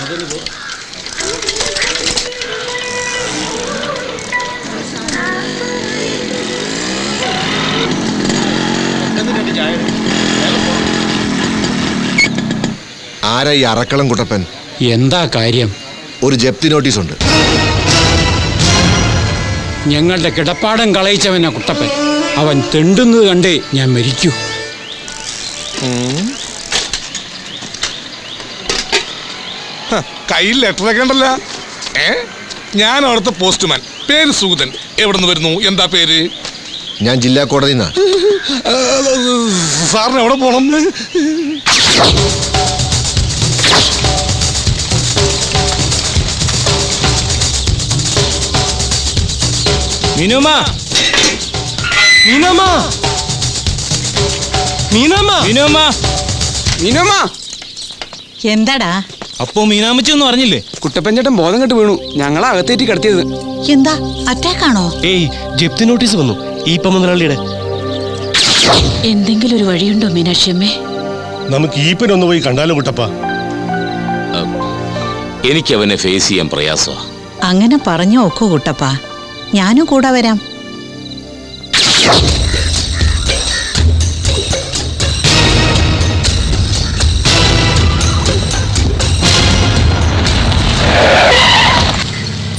ആരാ ഈ അറക്കളം കുട്ടപ്പൻ? എന്താ കാര്യം? ഒരു ജപ്തി നോട്ടീസ് ഉണ്ട്. ഞങ്ങളുടെ കിടപ്പാടം കളയിച്ചവനാ കുട്ടപ്പൻ. അവൻ തെണ്ടുന്നത് കണ്ടേ ഞാൻ മരിക്കൂ. കയ്യിൽ ലെറ്ററൊക്കെ ഉണ്ടല്ലോ. ഞാൻ അവിടുത്തെ പോസ്റ്റ്മാൻ. പേര് സുഗതൻ. എവിടെ നിന്ന് വരുന്നു? എന്താ പേര്? ഞാൻ ജില്ലാ കോടതി. സാറിന് എവിടെ പോണം? മീനമ്മ, മീനമ്മ, മീനമ്മ, മീനമ്മ, മീനമ്മ. എന്താടാ? അപ്പോ മീനാമ്മച്ചി ഒന്നും അറിഞ്ഞില്ലേ? കുട്ടപ്പൻ ചേട്ടൻ ബോധം കെട്ട് വീണു. ഞങ്ങളെ അകത്തേറ്റി കിടത്തിയത്. എന്താ അറ്റാക്കാണോ? ഏയ്, ജപ്തി നോട്ടീസ് വന്നു. ഈ മുതലാളിയുടെ. എന്തെങ്കിലും ഒരു വഴിയുണ്ടോ മീനാക്ഷിയമ്മേ? നമുക്ക് ഈപ്പനൊന്ന് പോയി കണ്ടാലും കുട്ടപ്പ. എനിക്ക് അവനെ ഫേസ് ചെയ്യാൻ പ്രയാസമാ. അങ്ങനെ പറഞ്ഞു നോക്കൂ കുട്ടപ്പ, ഞാനും കൂടെ വരാം.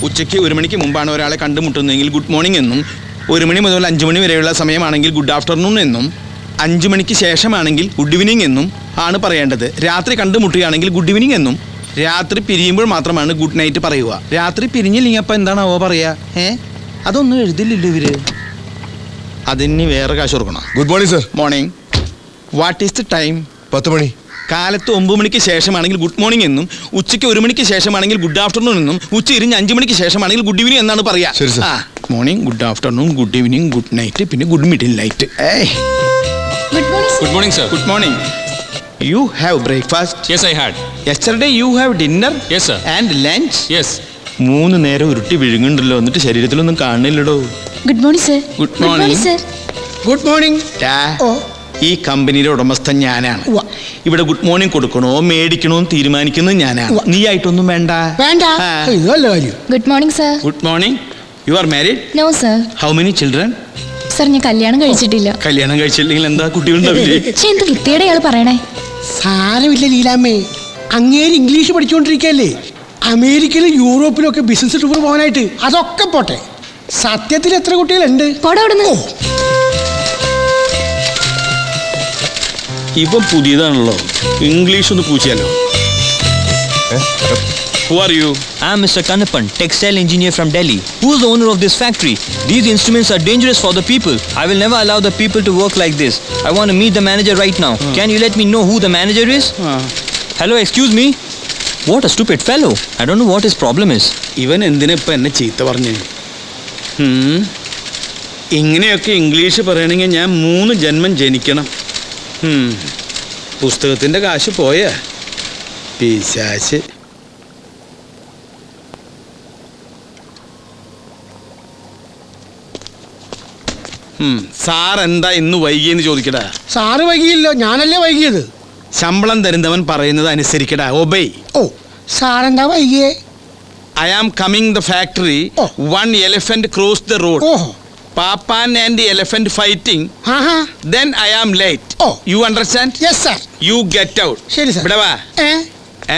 ഉച്ചയ്ക്ക് 1 മണിക്ക് മുമ്പാണ് ഒരാളെ കണ്ടുമുട്ടുന്നതെങ്കിൽ ഗുഡ് മോർണിംഗ് എന്നും, 1 മണി മുതൽ 5 മണി വരെയുള്ള സമയമാണെങ്കിൽ ഗുഡ് ആഫ്റ്റർനൂൺ എന്നും, 5 മണിക്ക് ശേഷമാണെങ്കിൽ ഗുഡ് ഈവനിങ് എന്നും ആണ് പറയേണ്ടത്. രാത്രി കണ്ടുമുട്ടുകയാണെങ്കിൽ ഗുഡ് ഈവനിങ് എന്നും, രാത്രി പിരിയുമ്പോൾ മാത്രമാണ് ഗുഡ് നൈറ്റ് പറയുക. രാത്രി പിരിഞ്ഞില്ലെങ്കിൽ അപ്പം എന്താണാവോ പറയാ? അതൊന്നും എഴുതില്ലല്ലോ ഇവര്. അതിന് വേറെ കാശ് കൊടുക്കണം. Good morning sir. Morning. What is the time? 10 മണി. കാലത്ത് 9 മണിക്ക് ശേഷമാണെങ്കിൽ ഗുഡ് മോർണിംഗ് എന്നും, ഉച്ചയ്ക്ക് 1 മണിക്ക് ശേഷമാണെങ്കിൽ ഗുഡ് ആഫ്റ്റർനൂൺ എന്നും, ഉച്ചയിരിഞ്ഞ് 5 മണിക്ക് ശേഷമാണെങ്കിൽ ഗുഡ് ഈവനിങ് എന്നാണ് പറയാ. Morning, good afternoon, good evening, good night, പിന്നെ good middle night. Good morning, sir. Good morning. You have breakfast? Yes, I had. Yesterday you have dinner? Yes, sir. And lunch? Yes. 3 നേരം ഉരുട്ടി വിഴുങ്ങുന്നുണ്ടല്ലോ, എന്നിട്ട് ശരീരത്തിലൊന്നും കാണുന്നില്ലടോ. Good morning sir. Good morning sir. Good morning. ഈ കമ്പനിയുടെ ഉടമസ്ഥൻ ഞാനാണ്. ഇവിടെ ഗുഡ് മോർണിംഗ് കൊടുക്കണോ മേടിക്കണോ തീരുമാനിക്കുന്നത് ഞാനാണ്. നീ ആയിട്ടൊന്നും വേണ്ട. Good morning sir. Good morning. You are married? No sir. How many children? Sir, ഞാൻ കല്യാണം കഴിച്ചിട്ടില്ല. കല്യാണം കഴിച്ചില്ലെങ്കിൽ എന്താ കുട്ടികളുണ്ടാവില്ലേ? എന്ത് വൃത്തിയുടെ ആള് പറയണേ. സാരമില്ല ലീലാമ്മേ, അങ്ങേര് ഇംഗ്ലീഷ് പഠിച്ചുകൊണ്ടിരിക്കല്ലേ. അമേരിക്കയിലും യൂറോപ്പിലും ഒക്കെ ബിസിനസ് ടൂർ പോകാനായിട്ട്. അതൊക്കെ പോട്ടെ, സത്യത്തിൽ എത്ര കുട്ടികളുണ്ട്? ഇപ്പം പുതിയതാണല്ലോ, ഇംഗ്ലീഷ് ഒന്ന് പൂച്ചാലോ. Who are you? I am Mr. Kanappan, textile engineer from Delhi. Who is the owner of this factory? These instruments are dangerous for the people. I will never allow the people to work like this. I want to meet the manager right now. Can you let me know who the manager is? Hello, excuse me. What a stupid fellow. I don't know what his problem is. ഇവൻ എന്തിനാ ഇപ്പം എന്നെ ചീത്ത പറഞ്ഞു? ഇങ്ങനെയൊക്കെ English പറയണമെങ്കിൽ ഞാൻ 3 ജന്മം ജനിക്കണം. പുസ്തകത്തിൻ്റെ കാശ് പോയ പിശാച്. സാർ എന്താ ഇന്ന് വൈകിയെന്ന് ചോദിക്കടാ. സാറ് വൈകിയില്ലോ, ഞാനല്ലേ വൈകിയത്. ശമ്പളം തരുന്നവൻ പറയുന്നത് അനുസരിക്കടാ. ഒബൈ. ഓ, സാറെന്താ വൈകിയേ? I am coming the factory. One elephant crossed the road. Papan and the elephant fighting. Then I am late. You understand? Yes sir. You get out. ശരി sir. ഇവിടെ വാ.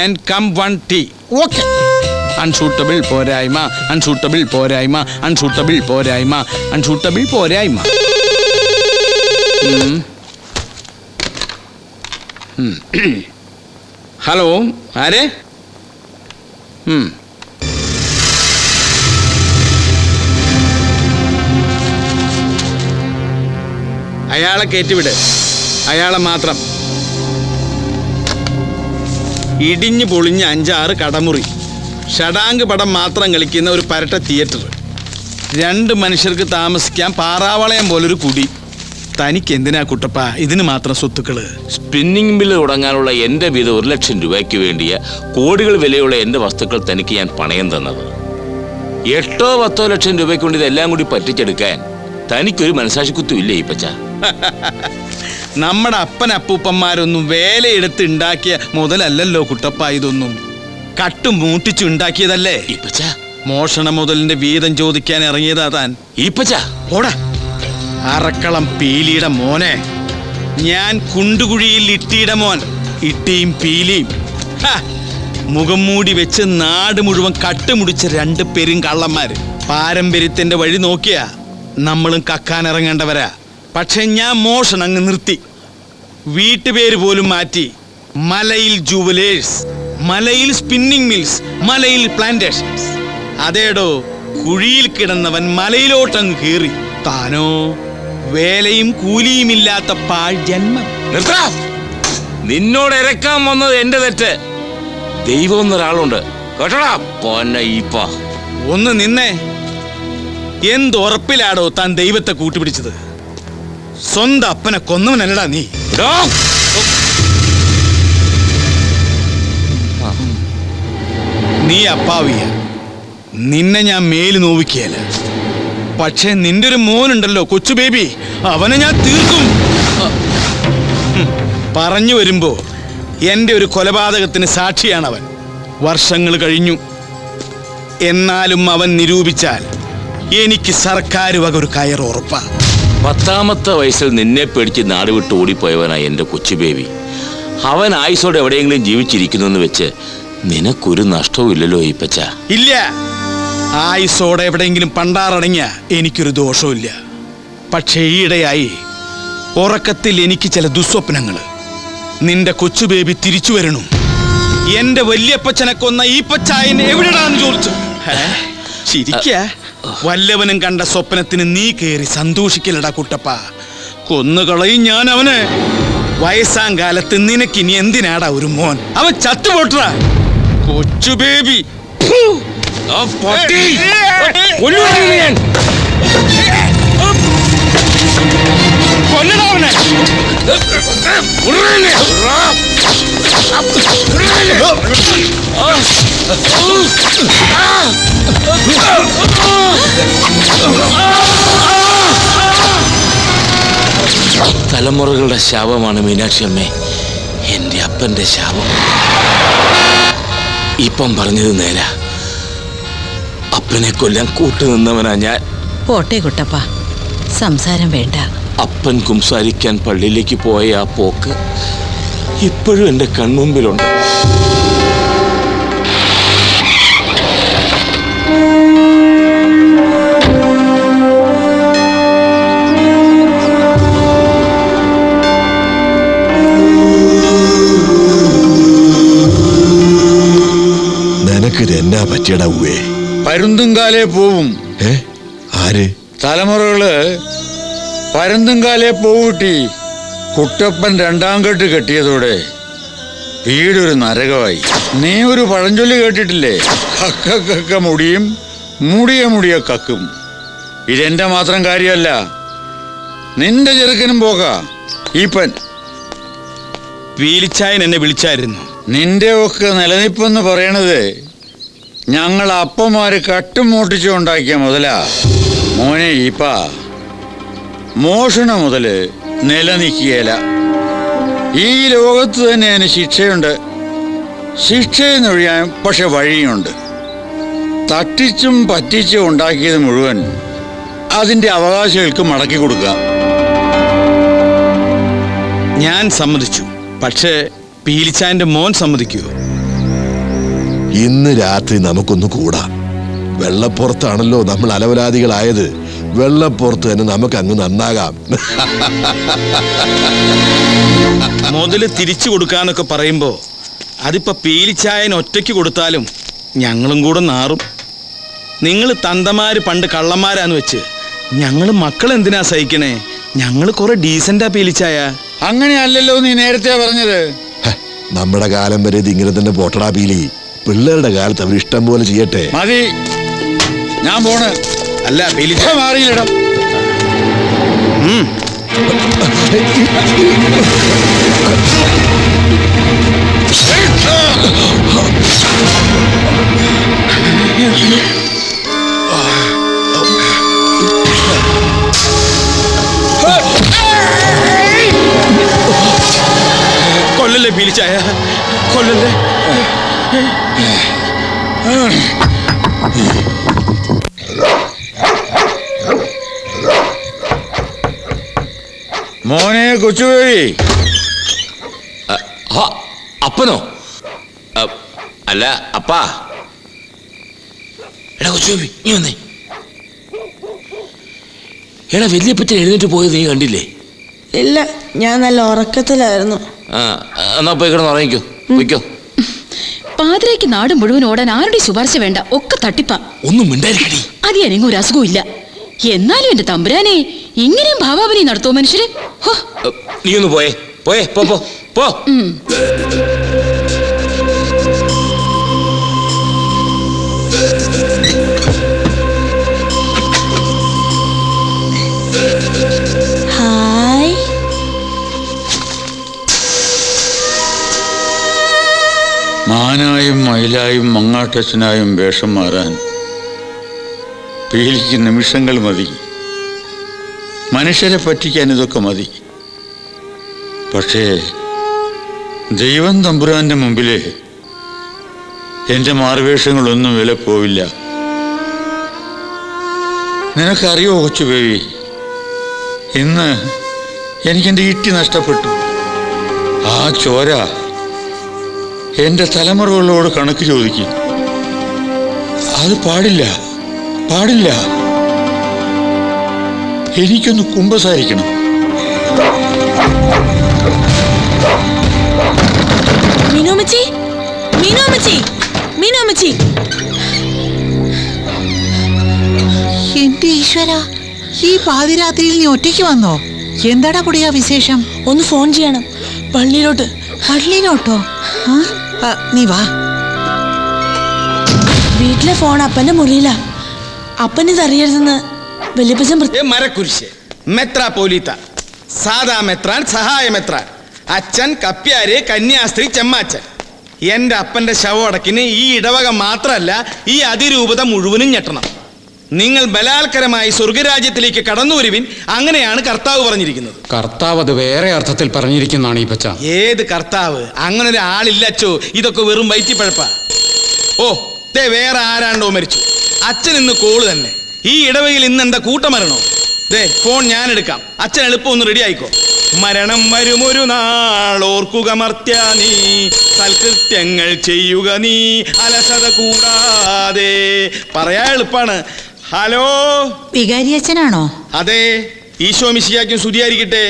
And come 1 tea. Okay. Unsuitable പോരായ്മ, unsuitable പോരായ്മ, unsuitable പോരായ്മ, unsuitable പോരായ്മ. Hello, ആരെ? അയാളെ കയറ്റിവിട്, അയാളെ മാത്രം. ഇടിഞ്ഞു പൊളിഞ്ഞ് 5-6 കടമുറി, ഷഡാങ്ക് പടം മാത്രം കളിക്കുന്ന ഒരു പരട്ട തിയേറ്റർ, 2 മനുഷ്യർക്ക് താമസിക്കാൻ പാറാവളയം പോലൊരു കുടി. തനിക്ക് എന്തിനാ കുട്ടപ്പ ഇതിന് മാത്രം സ്വത്തുക്കള്? സ്പിന്നിംഗ് മില്ല് തുടങ്ങാനുള്ള എൻ്റെ വീതം 1 ലക്ഷം രൂപയ്ക്ക് വേണ്ടിയ കോടികൾ വിലയുള്ള എൻ്റെ വസ്തുക്കൾ തനിക്ക് ഞാൻ പണയം തന്നത്. 8-10 ലക്ഷം രൂപയ്ക്ക് കൊണ്ട് ഇതെല്ലാം കൂടി പറ്റിച്ചെടുക്കാൻ തനിക്കൊരു മനസാക്ഷിക്കുത്തുമില്ലേ ഈ പച്ച? നമ്മുടെ അപ്പനപ്പൂപ്പന്മാരൊന്നും വേലയെടുത്ത് ഉണ്ടാക്കിയ മുതലല്ലോ കുട്ടപ്പ ഇതൊന്നും. കട്ടും മൂട്ടിച്ചുണ്ടാക്കിയതല്ലേ ഈപ്പച്ച മോഷണ മുതലിന്റെ വീതം ചോദിക്കാൻ ഇറങ്ങിയതാ താൻ. ഈപ്പച്ച ഓടാ അറക്കളം പീലിയുടെ മോനെ, ഞാൻ കുണ്ടുകുഴിയിൽ ഇട്ടിയുടെ മോൻ, ഇട്ടിയും പീലിയും. മുഖം മൂടി വെച്ച് നാട് മുഴുവൻ കട്ടുമുടിച്ച 2 പേരും കള്ളന്മാര്. പാരമ്പര്യത്തിന്റെ വഴി നോക്കിയാ നമ്മളും കക്കാൻ ഇറങ്ങേണ്ടവരാ. പക്ഷെ ഞാൻ മോഷണം അങ്ങ് നിർത്തി, വീട്ടുപേര് പോലും മാറ്റി. മലയിൽ ജുവലേഴ്സ്, മലയിൽ സ്പിന്നിങ് മിൽസ്, മലയിൽ പ്ലാന്റേഷൻസ്. അതേടോ, കുഴിയിൽ കിടന്നവൻ മലയിലോട്ടങ്ങ് കയറി. താനോ വേലയും കൂലിയുമില്ലാത്ത പാഴ് ജന്മം. നിർത്തടാ. നിന്നോട് ഇറക്കാൻ വന്നത് എന്റെ തെറ്റ്. ദൈവം എന്നൊരാളുണ്ട് കേട്ടോടാ പൊന്ന ഈപ്പ. ഒന്ന് നിന്നേ. എന്തുറപ്പിലാടോ താൻ ദൈവത്തെ കൂട്ടുപിടിച്ചത്? സ്വന്തം അപ്പനെ കൊന്നവനല്ലടാ നീ. എടോ, നീ അപ്പാവിയ, നിന്നെ ഞാൻ മേല് നോവിക്കുകയല്ല. പക്ഷേ നിന്റെ ഒരു മോനുണ്ടല്ലോ, കൊച്ചു ബേബി, അവനെ ഞാൻ തീർക്കും. പറഞ്ഞു വരുമ്പോ എൻ്റെ ഒരു കൊലപാതകത്തിന് സാക്ഷിയാണവൻ. വർഷങ്ങൾ കഴിഞ്ഞു, എന്നാലും അവൻ നിരൂപിച്ചാൽ എനിക്ക് സർക്കാർ വക ഒരു കയർ ഉറപ്പാ. 10ാമത്തെ വയസ്സിൽ നിന്നെ പേടിച്ച് നാട് വിട്ട് ഓടിപ്പോയവനായി എൻ്റെ കൊച്ചു ബേബി. അവൻ ആയുസോടെ എവിടെയെങ്കിലും ജീവിച്ചിരിക്കുന്നു എന്ന് വെച്ച് നിനക്കൊരു നഷ്ടവും ഇല്ലല്ലോ ഈപ്പച്ച. ഇല്ല, ആയുസോടെ എവിടെയെങ്കിലും പണ്ടാറടങ്ങിയ എനിക്കൊരു ദോഷവും. പക്ഷേ ഈയിടെയായി ഉറക്കത്തിൽ എനിക്ക് ചില ദുസ്വപ്നങ്ങൾ. നിന്റെ കൊച്ചു ബേബി തിരിച്ചു വരണു. എന്റെ വല്യപ്പച്ചനെ കൊന്ന ഈ പച്ചായൻ എവിടെയാണെന്ന് ചോദിച്ചു. ചിരിക്ക. വല്ലവനും കണ്ട സ്വപ്നത്തിന് നീ കേറി സന്തോഷിക്കലടാ കുട്ടപ്പ. കൊന്നുകളയും ഞാൻ അവന്. വയസ്സാം കാലത്ത് നിനക്കിനി എന്തിനാടാ ഒരു മോൻ? അവൻ ചത്തുപോട്ട കൊച്ചു ബേബി. കൊല്ലടാ അവനെ. തലമുറകളുടെ ശാപമാണ് മീനാക്ഷി അമ്മേ എൻ്റെ അപ്പൻ്റെ ശാപം. ഇപ്പം പറഞ്ഞത് നേരാ. അപ്പനെ കൊല്ലാൻ കൂട്ടുനിന്നവനാ ഞാൻ. പോട്ടെ കുട്ടപ്പ, സംസാരം വേണ്ട. അപ്പൻ കുംസാരിക്കാൻ പള്ളിയിലേക്ക് പോയ ആ പോക്ക് ഇപ്പോഴും എൻ്റെ കൺമുമ്പിലുണ്ട്. നിനക്ക് എന്നാ പറ്റിയടാ ഉവേ? പരുന്തുംകാലേ പോവും. ആര്? തലമുറകള് പരുന്തുംകാലേ പോവൂട്ടി. കുട്ടപ്പൻ 2ാം കെട്ട് കെട്ടിയതോടെ വീടൊരു നരകമായി. നീ ഒരു പഴഞ്ചൊല്ലി കേട്ടിട്ടില്ലേ? കക്ക മുടിയും മുടിയ കക്കും. ഇതെന്റെ മാത്രം കാര്യമല്ല, നിന്റെ ചെറുക്കനും പോകാ ഈപ്പൻ. വീലിച്ചായൻ എന്നെ വിളിച്ചായിരുന്നു. നിന്റെ ഒക്കെ നിലനിപ്പെന്ന് പറയണത് ഞങ്ങൾ അപ്പന്മാര് കട്ടും മൂട്ടിച്ചും ഉണ്ടാക്കിയ മുതലാ മോനെ ഈപ്പ. മോഷണ മുതല് നിലനിൽക്കുകയില്ല. ഈ ലോകത്ത് തന്നെ അതിന് ശിക്ഷയുണ്ട്. ശിക്ഷയെന്നൊഴിയാൻ പക്ഷെ വഴിയുണ്ട്. തട്ടിച്ചും പറ്റിച്ചും ഉണ്ടാക്കിയത് മുഴുവൻ അതിൻ്റെ അവകാശികൾക്ക് മടക്കി കൊടുക്കുക. ഞാൻ സമ്മതിച്ചു. പക്ഷേ പീലിച്ചായന്റെ മോൻ സമ്മതിക്കുമോ? ഇന്ന് രാത്രി നമുക്കൊന്ന് കൂടാം. വെള്ളപ്പുറത്താണല്ലോ നമ്മൾ അലവലാദികളായത്. വെള്ളപ്പുറത്ത് തന്നെ നമുക്ക് അങ്ങ് നന്നാകാം. മുതല് തിരിച്ചു കൊടുക്കാന്നൊക്കെ പറയുമ്പോ അതിപ്പോ പീലിച്ചായൻ ഒറ്റയ്ക്ക് കൊടുത്താലും ഞങ്ങളും കൂടെ നാറും. നിങ്ങൾ തന്തമാര് പണ്ട് കള്ളന്മാരാന്ന് വെച്ച് ഞങ്ങൾ മക്കൾ എന്തിനാ സഹിക്കണേ? ഞങ്ങൾ കുറെ ഡീസന്റാ പീലിച്ചായ. അങ്ങനെയല്ലല്ലോ നീ നേരത്തെ പറഞ്ഞത്. നമ്മുടെ കാലം വരെ ഇത് ഇങ്ങനെ തന്നെ പോട്ടടാ പീലി. പിള്ളേരുടെ കാലത്ത് അവർ ഇഷ്ടം പോലെ ചെയ്യട്ടെ. മതി, ഞാൻ പോണ്. അല്ല പീലിച്ചായ മാറിയില്ലടാ. കൊല്ലല്ലേ പീലിച്ചായ, കൊല്ലല്ലേ. മോനെ കൊച്ചുബേബി. അപ്പനോ? അല്ല അപ്പാ. എടാ കൊച്ചുബേബി നീ വന്നേ. എടാ വല്യപ്പച്ചൻ എഴുന്നേറ്റ് പോയത് നീ കണ്ടില്ലേ? ഇല്ല, ഞാൻ നല്ല ഉറക്കത്തിലായിരുന്നു. എന്നാ പോയി കിടന്ന് ഉറങ്ങിക്കോ. പോയിക്കോ. പാതിരയ്ക്ക് നാട് മുഴുവൻ ഓടാൻ ആരുടെ ശുപാർശ വേണ്ട, ഒക്കെ തട്ടിപ്പാ. ഒന്നും മിണ്ടായിരിക്കടി. അത് എനിക്ക് ഒരു അസുഖവും ഇല്ല. എന്നാലും എന്റെ തമ്പുരാനെ, ഇങ്ങനെയും ഭാവാപനി നടത്തുമോ മനുഷ്യര്? നീ ഒന്ന് പോയേ. പോയേ പോ പോ പോ. ഹായ്. മാനായും മയിലായും മങ്ങാട്ടച്ചനായും വേഷം മാറാൻ പീലിക്ക് നിമിഷങ്ങൾ മതി. മനുഷ്യരെ പറ്റിക്കാൻ ഇതൊക്കെ മതി. പക്ഷേ ദൈവം തമ്പുരാന്റെ മുമ്പില് എൻ്റെ മാറുവേഷങ്ങളൊന്നും വില പോവില്ല. നിനക്കറിയോ കൊച്ചു ബേബി, ഇന്ന് എനിക്കെൻ്റെ ഈട്ടി നഷ്ടപ്പെട്ടു. ആ ചോര എൻ്റെ തലമുറകളോട് കണക്ക് ചോദിക്കും. അത് പാടില്ല, പാടില്ല. എനിക്കൊന്ന് കുമ്പസാരിക്കണം. മീനോമച്ചി, മീനോമച്ചി, മീനോമച്ചി. എന്റെ ഈശ്വര, ഈ പാതിരാത്രിയിൽ നീ ഒറ്റയ്ക്ക് വന്നോ? എന്താടാ കുടിയാ വിശേഷം? ഒന്ന് ഫോൺ ചെയ്യണം, പള്ളിയിലോട്ട്. പള്ളിയിലോട്ടോ? നീ വാ. വീട്ടിലെ ഫോൺ അപ്പന്റെ മുറിയിലാ. അപ്പനിതറിയരുതെന്ന് വലിയപ്പച്ചൻ മരക്കുരിശ് മെത്രാപോലീത്ത, സാദാ മെത്രാൻ, സഹായ മെത്രാൻ, അച്ഛൻ, കപ്പ്യാര്, കന്യാസ്ത്രീ, ചെമ്മാച്ചൻ. എൻ്റെ അപ്പൻ്റെ ശവമടക്കിന് ഈ ഇടവക മാത്രമല്ല, ഈ അതിരൂപത മുഴുവനും ഞെട്ടണം. നിങ്ങൾ ബലാത്കരമായി സ്വർഗരാജ്യത്തിലേക്ക് കടന്നു വരുവിൻ, അങ്ങനെയാണ് കർത്താവ് പറഞ്ഞിരിക്കുന്നത്. കർത്താവ് അത് വേറെ അർത്ഥത്തിൽ പറഞ്ഞിരിക്കുന്നതാണ് ഈ പച്ച. ഏത് കർത്താവ്? അങ്ങനെ ഒരു ആളില്ലച്ചോ. ഇതൊക്കെ വെറും വയറ്റിപ്പഴപ്പ. ഓ ദേ വേറെ ആരാണ്ടോ മരിച്ചു. അച്ഛൻ ഇന്ന് കോള് തന്നെ. ഈ ഇടവകയിൽ ഇന്ന് എന്താ കൂട്ടമരണോ? ദേ ഫോൺ ഞാൻ എടുക്കാം. അച്ഛൻ എളുപ്പം ഒന്ന് റെഡി ആയിക്കോ. മരണം വരുമൊരു നാൾ ഓർക്കുക മർത്യ നീ, സൽകൃത്യങ്ങൾ ചെയ്യുക നീ അലസത കൂടാതെ. പറയാ എളുപ്പാണ്. ഹലോ, വികാരിയച്ഛനാണോ? അതെ, ഈശോ മിശിഹായ്ക്കും സ്തുതിയായിരിക്കട്ടെ.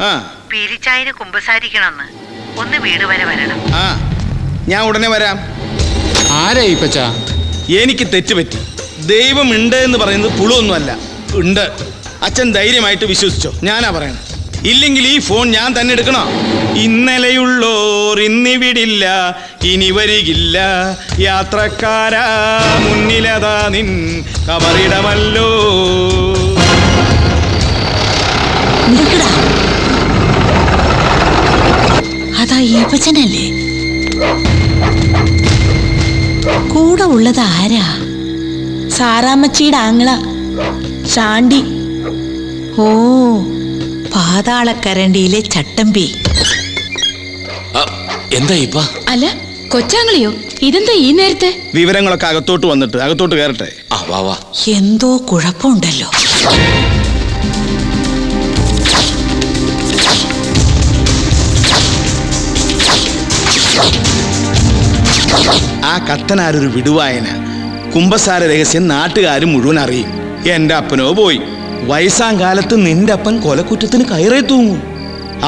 ആ പീരിച്ചായന് കുമ്പസാരിക്കണമെന്ന് ഒന്ന് വീട് വരെ വരണം. ആ ഞാൻ ഉടനെ വരാം. ആരാ ഈ പച്ച? എനിക്ക് തെറ്റുപറ്റി. ദൈവം ഉണ്ട് എന്ന് പറയുന്നത് പുളുവൊന്നുമല്ല, ഉണ്ട്. അച്ഛൻ ധൈര്യമായിട്ട് വിശ്വസിച്ചോ, ഞാനാ പറയണം. ഇല്ലെങ്കിൽ ഈ ഫോൺ ഞാൻ തന്നെ എടുക്കണോ? ഇന്നലെയുള്ളോർ ഇന്നിവിടില്ല, ഇനി വരികില്ല, യാത്രക്കാരാ മുന്നിലതാ നിൻ കബറിടമല്ലോ. അതാ ഈപ്പച്ചനല്ലേ? കൂടെ ഉള്ളത് ആരാ? സാറാമ്മച്ചിയുടെ ആങ്ങള ശാണ്ടി. ഓ, പാതാളക്കരണ്ടിയിലെ ചട്ടമ്പി. എന്താ ഇപ്പ? അല്ല കൊച്ചാങ്ങളെയോ? ഇതെന്താ ഈ നേരത്തെ? വിവരങ്ങളൊക്കെ അകത്തോട്ട് വന്നിട്ട് അകത്തോട്ട് കയറട്ടെ. എന്തോ കുഴപ്പമുണ്ടല്ലോ. ആ കത്തനാരൊരു വിടുവായന. കുംഭസാര രഹസ്യം നാട്ടുകാരും മുഴുവൻ അറിയും. എൻ്റെ അപ്പനോ പോയി. വയസ്സാം കാലത്ത് നിന്റെ അപ്പൻ കൊലക്കുറ്റത്തിന് കയറേ തൂങ്ങും.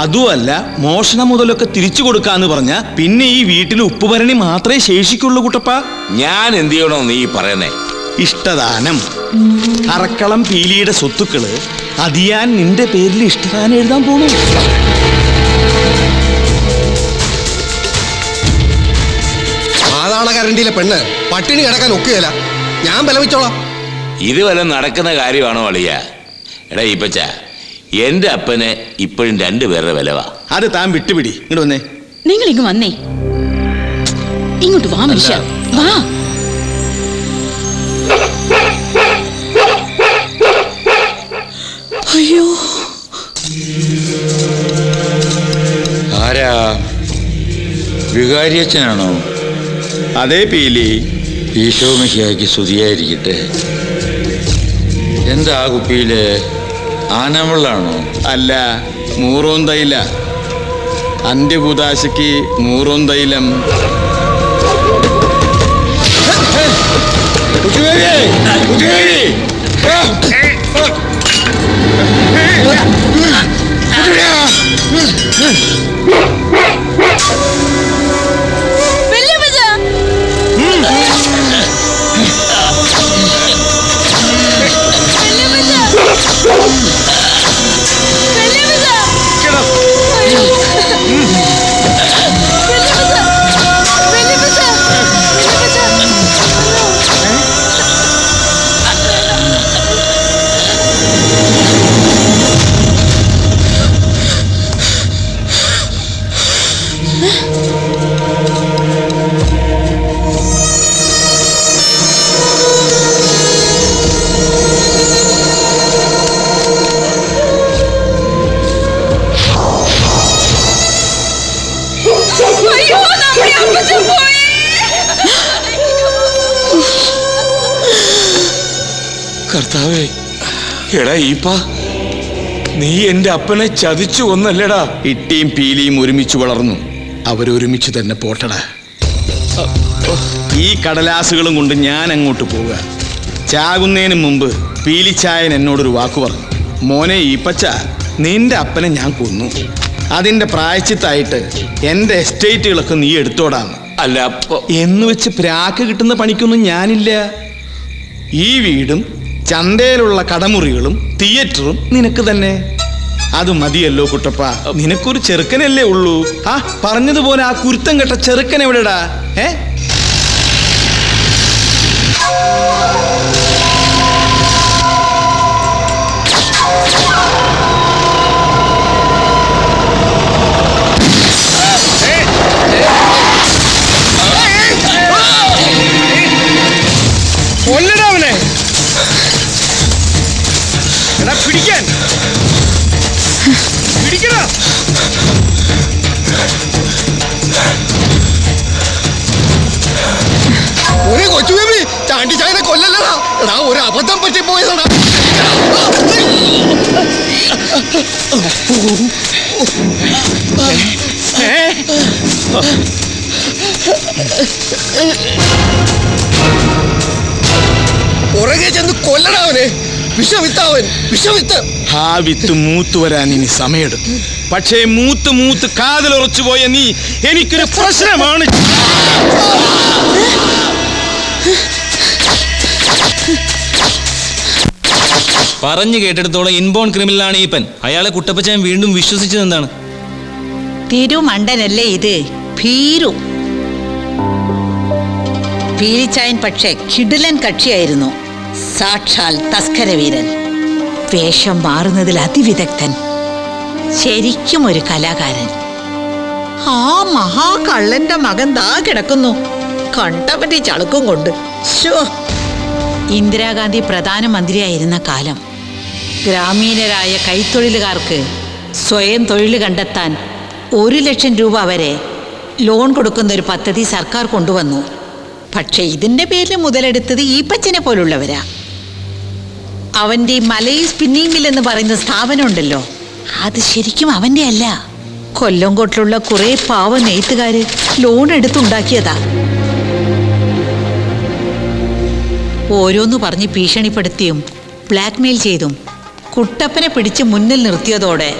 അതുമല്ല, മോഷണം മുതലൊക്കെ തിരിച്ചു കൊടുക്കാന്ന് പറഞ്ഞ പിന്നെ ഈ വീട്ടിൽ ഉപ്പുഭരണി മാത്രമേ ശേഷിക്കുള്ളൂ കുട്ടപ്പ. ഞാൻ എന്ത് ചെയ്യണോ നീ പറയുന്നേ? ഇഷ്ടദാനം. അറക്കളം പീലിയുടെ സ്വത്തുക്കള് അതിയാൻ നിന്റെ പേരിൽ ഇഷ്ടദാനം എഴുതാൻ പോണു. പാതാളക്കരണ്ടിയിലെ പെണ്ണ് പട്ടിണി കിടക്കാൻ ഒക്കുകയില്ല. ഞാൻ ബലമിച്ചോളാം. ഇത് വല്ല നടക്കുന്ന കാര്യമാണോ അളിയ? എടാ ഈപ്പച്ച, എന്റെ അപ്പന് ഇപ്പോഴും 2 പേരുടെ വിലവാ. അത് താൻ വിട്ടുപിടി. ഇങ്ങോട്ട് വന്നേ. നിങ്ങൾ ഇങ്ങ് വന്നേ. ഇങ്ങോട്ട് വാ മനുഷ്യ, വാ. അയ്യോ, ആരാ? വികാരിയച്ഛനാണോ? അതേ പീലി. ഈശോമിശിഹായ്ക്ക് സ്തുതിയായിരിക്കട്ടെ. എന്താ കുപ്പിയില് ആനവെള്ളാണോ? അല്ല, മൂറോൻ തൈല. അന്ത്യകൂതാശയ്ക്ക് മൂറോൻ തൈലം. കർത്താവേ, എടാ ഈപ്പ, നീ എന്റെ അപ്പനെ ചതിച്ചു കൊന്നല്ലേടാ? ഇട്ടിയും പീലിയും ഒരുമിച്ച് വളർന്നു, അവരൊരുമിച്ച് തന്നെ പോട്ടടാ. ഈ കടലാസുകളും കൊണ്ട് ഞാൻ അങ്ങോട്ട് പോവുക. ചാകുന്നതിന് മുമ്പ് പീലിച്ചായൻ എന്നോടൊരു വാക്ക് പറഞ്ഞു. മോനെ ഈപ്പച്ച, നിന്റെ അപ്പനെ ഞാൻ കൊന്നു. അതിന്റെ പ്രായച്ചിത്തായിട്ട് എന്റെ എസ്റ്റേറ്റുകളൊക്കെ നീ എടുത്തോടാന്ന്. അല്ല, അപ്പൊ എന്ന് വെച്ച് പ്രാക്ക് കിട്ടുന്ന പണിക്കൊന്നും ഞാനില്ല. ഈ വീടും ചന്തയിലുള്ള കടമുറികളും തിയേറ്ററും നിനക്ക് തന്നെ. അത് മതിയല്ലോ കുട്ടപ്പ, നിനക്കൊരു ചെറുക്കനല്ലേ ഉള്ളൂ. ആ പറഞ്ഞതുപോലെ ആ കുരുത്തം കെട്ട ചെറുക്കൻ എവിടെടാ? കൊല്ലടാവനെ, എടാ പിടിക്കാൻ, പിടിക്കടാ. ഒരു കൊച്ചു ബേബി ചാണ്ടി ചായനെ കൊല്ലല്ലടാ. എടാ, ഒരു അബദ്ധം പറ്റിപ്പോയതാടാ. പുറകെ ചെന്ന് കൊല്ലടാവനെ. വിഷവിത്താവൻ, വിഷവിത്ത്. ആ വിത്ത് മൂത്ത് വരാൻ ഇനി സമയമെടുക്കും. പക്ഷേ മൂത്ത് മൂത്ത് കാതിലുറച്ചു പോയ നീ എനിക്കൊരു പ്രശ്നമാണ്. പറഞ്ഞു കേട്ടെടുത്തോളം ഇൻബോൺ ക്രിമിനലാണ് ഈപ്പൻ. അയാളെ കുട്ടപ്പച്ചാൻ വീണ്ടും വിശ്വസിച്ചത് എന്താണ്? തിരുമണ്ടനല്ലേ ഇത്, ഭീരു. പീലിച്ചായൻ പക്ഷേ കിടിലൻ കക്ഷിയായിരുന്നു. സാക്ഷാൽ തസ്കരവീരൻ. വേഷം മാറുന്നതിൽ അതിവിദഗ്ധൻ. ശരിക്കും ഒരു കലാകാരൻ. ആ മഹാകള്ളന്റെ മകൻ ദാ കിടക്കുന്നു, കണ്ടവന്റെ ചളുക്കും കൊണ്ട്. ഇന്ദിരാഗാന്ധി പ്രധാനമന്ത്രിയായിരുന്ന കാലം ഗ്രാമീണരായ കൈത്തൊഴിലുകാർക്ക് സ്വയം തൊഴിൽ കണ്ടെത്താൻ 1,00,000 രൂപ വരെ ലോൺ കൊടുക്കുന്ന ഒരു പദ്ധതി സർക്കാർ കൊണ്ടുവന്നു. പക്ഷെ ഇതിൻ്റെ പേരിൽ മുതലെടുത്തത് ഈപ്പച്ചനെ പോലുള്ളവരാ. അവൻ്റെ ഈ മലയിൽ സ്പിന്നിങ് മിൽ എന്ന് പറയുന്ന സ്ഥാപനം ഉണ്ടല്ലോ, അത് ശരിക്കും അവൻ്റെ അല്ല. കൊല്ലംകോട്ടിലുള്ള കുറേ പാവ നെയ്ത്തുകാർ ലോൺ എടുത്തുണ്ടാക്കിയതാ. ഓരോന്ന് പറഞ്ഞ് ഭീഷണിപ്പെടുത്തിയും ബ്ലാക്ക്മെയിൽ ചെയ്തും കുട്ടപ്പനെ പിടിച്ച് മുന്നിൽ നിർത്തിയതോടെ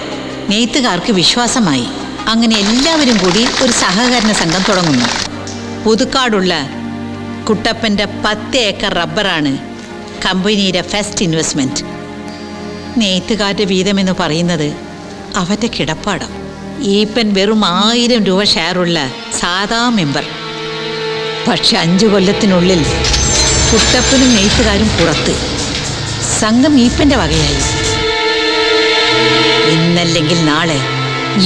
നെയ്ത്തുകാർക്ക് വിശ്വാസമായി. അങ്ങനെ എല്ലാവരും കൂടി ഒരു സഹകരണ സംഘം തുടങ്ങുന്നു. പുതുക്കാടുള്ള കുട്ടപ്പൻ്റെ 10 ഏക്കർ റബ്ബറാണ് കമ്പനിയുടെ ഫസ്റ്റ് ഇൻവെസ്റ്റ്മെൻറ്റ്. നെയ്ത്തുകാരുടെ വീതമെന്ന് പറയുന്നത് അവരുടെ കിടപ്പാടം. ഈപ്പൻ വെറും 1000 രൂപ ഷെയറുള്ള സാധാ മെമ്പർ. പക്ഷെ 5 കൊല്ലത്തിനുള്ളിൽ കുട്ടപ്പനും നെയ്ത്തുകാരും പുറത്ത്. സംഘം ഈപ്പൻ്റെ വകയായി. ഇന്നല്ലെങ്കിൽ നാളെ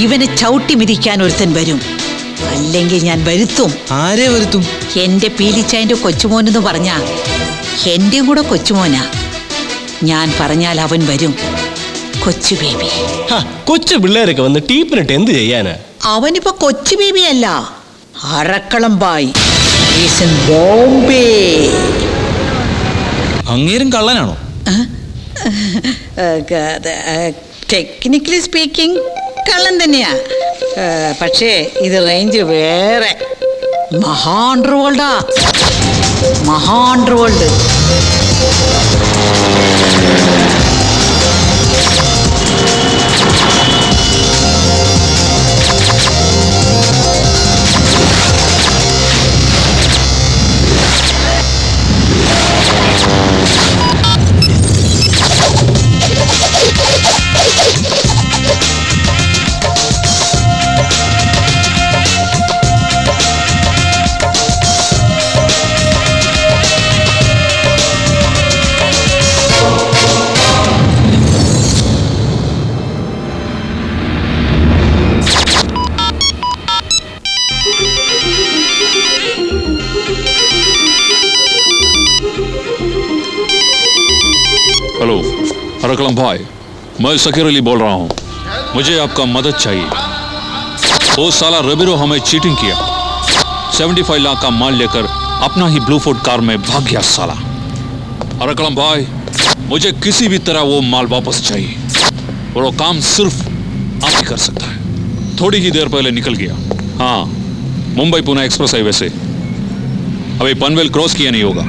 ഇവനെ ചവിട്ടി മിതിക്കാൻ ഒരുത്തൻ വരും. അല്ലെങ്കിൽ ഞാൻ വരുത്തും. ആരെ വരുത്തും? എൻ്റെ പീലിച്ചായൻ്റെ കൊച്ചുമോനെന്ന് പറഞ്ഞാ എൻ്റെയും കൂടെ കൊച്ചുമോനാ. ഞാൻ പറഞ്ഞാൽ അവൻ വരും. കൊച്ചു ബേബി. കൊച്ചു പിള്ളേരൊക്കെ വന്ന് ടീപ്പിനിട്ട് എന്ത് ചെയ്യാനാ? അവനിപ്പോ കൊച്ചു ബേബിയല്ല, അറക്കളം ബായ്. He's in Bombay. അങ്ങേരും കള്ളനാണോ? ടെക്നിക്കലി സ്പീക്കിംഗ് കള്ളൻ തന്നെയാ. പക്ഷേ ഇത് റേഞ്ച് വേറെ. മഹാണ്ടർവേൾഡാ, മഹാണ്ടർവേൾഡ്. हेलो अरकलम भाई, मैं सकीर अली बोल रहा हूँ. मुझे आपका मदद चाहिए. वो साला रबीरो हमें चीटिंग किया. 75 लाख का माल लेकर अपना ही ब्लू फोर्ड कार में भाग गया साला. अरकलम भाई, मुझे किसी भी तरह वो माल वापस चाहिए और वो काम सिर्फ आप ही कर सकता है. थोड़ी ही देर पहले निकल गया. हाँ, मुंबई पुणे एक्सप्रेस हाईवे से. अभी पनवेल क्रॉस किया नहीं होगा.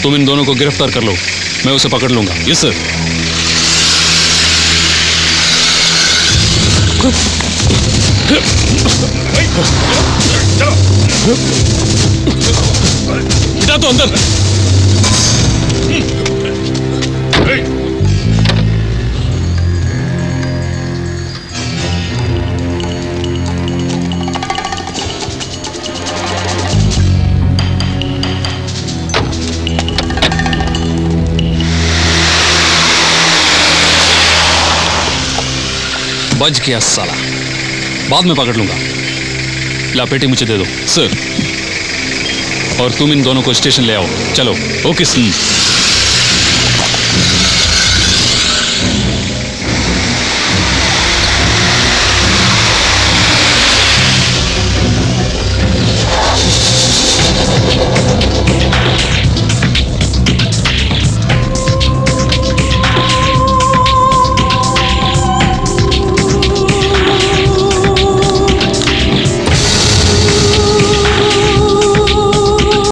तुम इन दोनों को गिरफ्तार कर लो, मैं उसे पकड़ लूंगा। Yes sir. जा तो अंदर। बच गया साला, बाद में पकड़ लूंगा। ला पेटी मुझे दे दो। सर। और तुम इन दोनों को स्टेशन ले आओ। चलो। Okay sir.